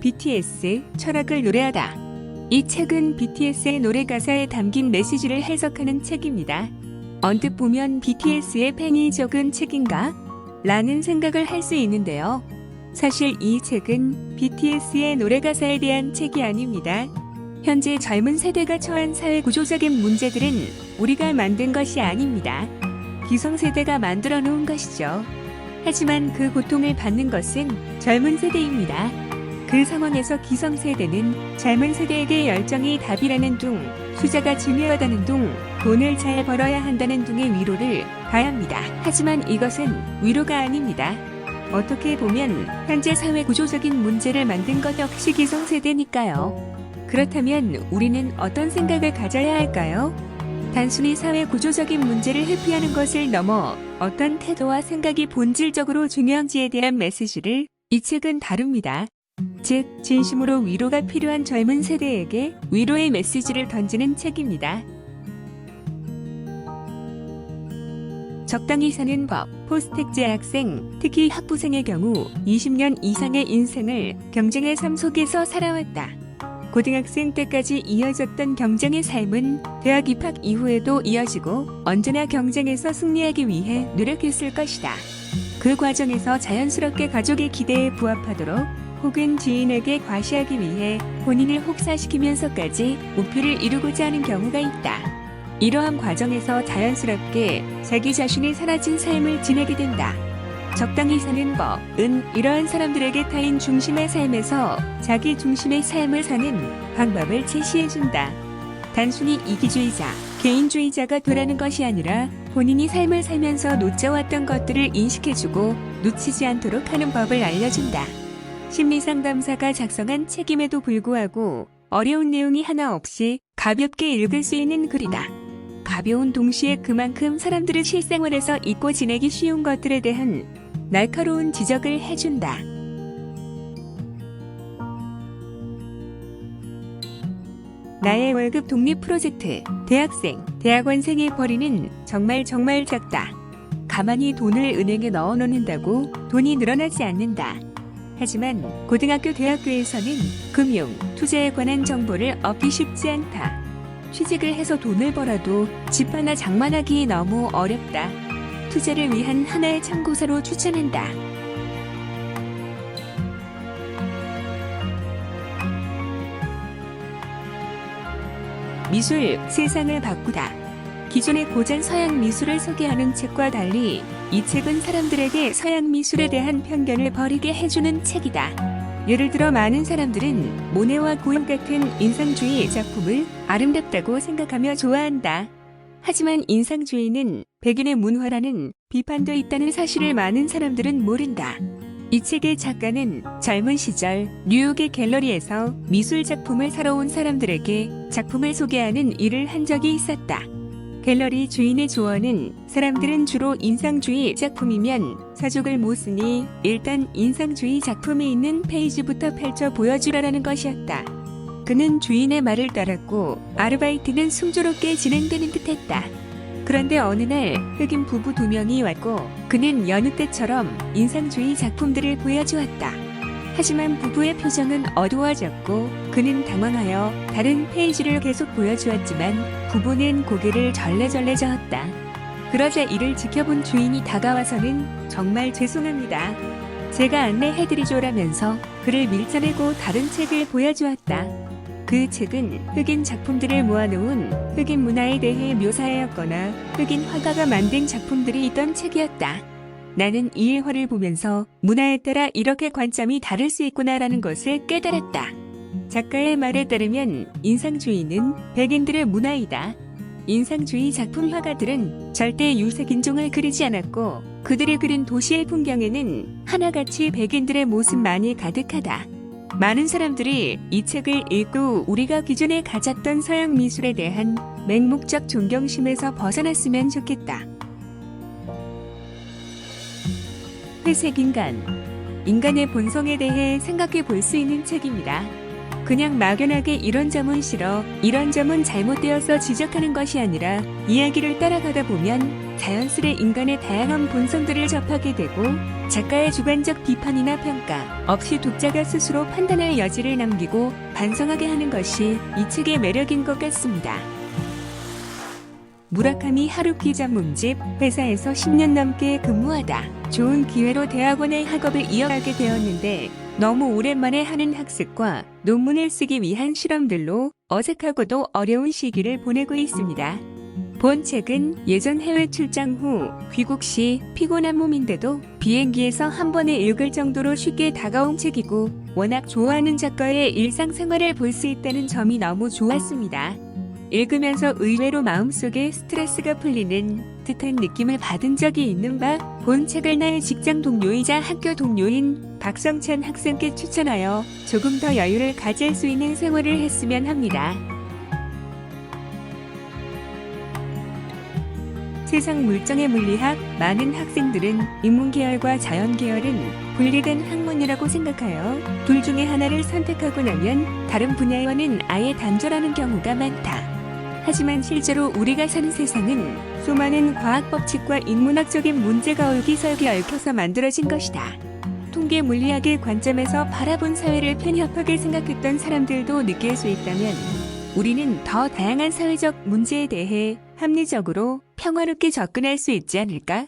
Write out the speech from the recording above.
BTS 철학을 노래하다. 이 책은 BTS의 노래 가사에 담긴 메시지를 해석하는 책입니다. 언뜻 보면 BTS의 팬이 적은 책인가? 라는 생각을 할 수 있는데요. 사실 이 책은 BTS의 노래 가사에 대한 책이 아닙니다. 현재 젊은 세대가 처한 사회구조적인 문제들은 우리가 만든 것이 아닙니다. 기성세대가 만들어 놓은 것이죠. 하지만 그 고통을 받는 것은 젊은 세대입니다. 그 상황에서 기성세대는 젊은 세대에게 열정이 답이라는 둥, 투자가 중요하다는 둥, 돈을 잘 벌어야 한다는 둥의 위로를 가합니다. 하지만 이것은 위로가 아닙니다. 어떻게 보면 현재 사회 구조적인 문제를 만든 것 역시 기성세대니까요. 그렇다면 우리는 어떤 생각을 가져야 할까요? 단순히 사회 구조적인 문제를 회피하는 것을 넘어 어떤 태도와 생각이 본질적으로 중요한지에 대한 메시지를 이 책은 다룹니다. 즉, 진심으로 위로가 필요한 젊은 세대에게 위로의 메시지를 던지는 책입니다. 적당히 사는 법, 포스텍 재학생, 특히 학부생의 경우 20년 이상의 인생을 경쟁의 삶 속에서 살아왔다. 고등학생 때까지 이어졌던 경쟁의 삶은 대학 입학 이후에도 이어지고 언제나 경쟁에서 승리하기 위해 노력했을 것이다. 그 과정에서 자연스럽게 가족의 기대에 부합하도록 혹은 지인에게 과시하기 위해 본인을 혹사시키면서까지 목표를 이루고자 하는 경우가 있다. 이러한 과정에서 자연스럽게 자기 자신이 사라진 삶을 지내게 된다. 적당히 사는 법은 이러한 사람들에게 타인 중심의 삶에서 자기 중심의 삶을 사는 방법을 제시해준다. 단순히 이기주의자, 개인주의자가 되라는 것이 아니라 본인이 삶을 살면서 놓쳐왔던 것들을 인식해주고 놓치지 않도록 하는 법을 알려준다. 심리상담사가 작성한 책임에도 불구하고 어려운 내용이 하나 없이 가볍게 읽을 수 있는 글이다. 가벼운 동시에 그만큼 사람들의 실생활에서 잊고 지내기 쉬운 것들에 대한 날카로운 지적을 해준다. 나의 월급 독립 프로젝트. 대학생, 대학원생이 벌이는 정말 작다. 가만히 돈을 은행에 넣어 놓는다고 돈이 늘어나지 않는다. 하지만 고등학교, 대학교에서는 금융, 투자에 관한 정보를 얻기 쉽지 않다. 취직을 해서 돈을 벌어도 집 하나 장만하기 너무 어렵다. 투자를 위한 하나의 참고서로 추천한다. 미술, 세상을 바꾸다. 기존의 고전 서양 미술을 소개하는 책과 달리 이 책은 사람들에게 서양 미술에 대한 편견을 버리게 해주는 책이다. 예를 들어 많은 사람들은 모네와 고흐 같은 인상주의 작품을 아름답다고 생각하며 좋아한다. 하지만 인상주의는 백인의 문화라는 비판도 있다는 사실을 많은 사람들은 모른다. 이 책의 작가는 젊은 시절 뉴욕의 갤러리에서 미술 작품을 사러 온 사람들에게 작품을 소개하는 일을 한 적이 있었다. 갤러리 주인의 조언은 사람들은 주로 인상주의 작품이면 사족을 못 쓰니 일단 인상주의 작품이 있는 페이지부터 펼쳐 보여주라는 것이었다. 그는 주인의 말을 따랐고 아르바이트는 순조롭게 진행되는 듯했다. 그런데 어느 날 흑인 부부 2명이 왔고 그는 여느 때처럼 인상주의 작품들을 보여주었다. 하지만 부부의 표정은 어두워졌고 그는 당황하여 다른 페이지를 계속 보여주었지만 부부는 고개를 절레절레 저었다. 그러자 이를 지켜본 주인이 다가와서는 정말 죄송합니다. 제가 안내해드리죠라면서 그를 밀쳐내고 다른 책을 보여주었다. 그 책은 흑인 작품들을 모아놓은 흑인 문화에 대해 묘사하였거나 흑인 화가가 만든 작품들이 있던 책이었다. 나는 이 일화를 보면서 문화에 따라 이렇게 관점이 다를 수 있구나라는 것을 깨달았다. 작가의 말에 따르면 인상주의는 백인들의 문화이다. 인상주의 작품 화가들은 절대 유색인종을 그리지 않았고 그들이 그린 도시의 풍경에는 하나같이 백인들의 모습만이 가득하다. 많은 사람들이 이 책을 읽고 우리가 기존에 가졌던 서양 미술에 대한 맹목적 존경심에서 벗어났으면 좋겠다. 회색 인간. 인간의 본성에 대해 생각해 볼 수 있는 책입니다. 그냥 막연하게 이런 점은 싫어, 이런 점은 잘못되어서 지적하는 것이 아니라 이야기를 따라가다 보면 자연스레 인간의 다양한 본성들을 접하게 되고 작가의 주관적 비판이나 평가 없이 독자가 스스로 판단할 여지를 남기고 반성하게 하는 것이 이 책의 매력인 것 같습니다. 무라카미 하루키 전문집 회사에서 10년 넘게 근무하다. 좋은 기회로 대학원의 학업을 이어가게 되었는데 너무 오랜만에 하는 학습과 논문을 쓰기 위한 실험들로 어색하고도 어려운 시기를 보내고 있습니다. 본 책은 예전 해외 출장 후 귀국 시 피곤한 몸인데도 비행기에서 한 번에 읽을 정도로 쉽게 다가온 책이고 워낙 좋아하는 작가의 일상생활을 볼 수 있다는 점이 너무 좋았습니다. 읽으면서 의외로 마음속에 스트레스가 풀리는 듯한 느낌을 받은 적이 있는 바 본 책을 나의 직장 동료이자 학교 동료인 박성찬 학생께 추천하여 조금 더 여유를 가질 수 있는 생활을 했으면 합니다. 세상 물정의 물리학, 많은 학생들은 인문계열과 자연계열은 분리된 학문이라고 생각하여 둘 중에 하나를 선택하고 나면 다른 분야와는 아예 단절하는 경우가 많다. 하지만 실제로 우리가 사는 세상은 수많은 과학 법칙과 인문학적인 문제가 얽히설게 얽혀서 만들어진 것이다. 통계 물리학의 관점에서 바라본 사회를 편협하게 생각했던 사람들도 느낄 수 있다면 우리는 더 다양한 사회적 문제에 대해 합리적으로 평화롭게 접근할 수 있지 않을까?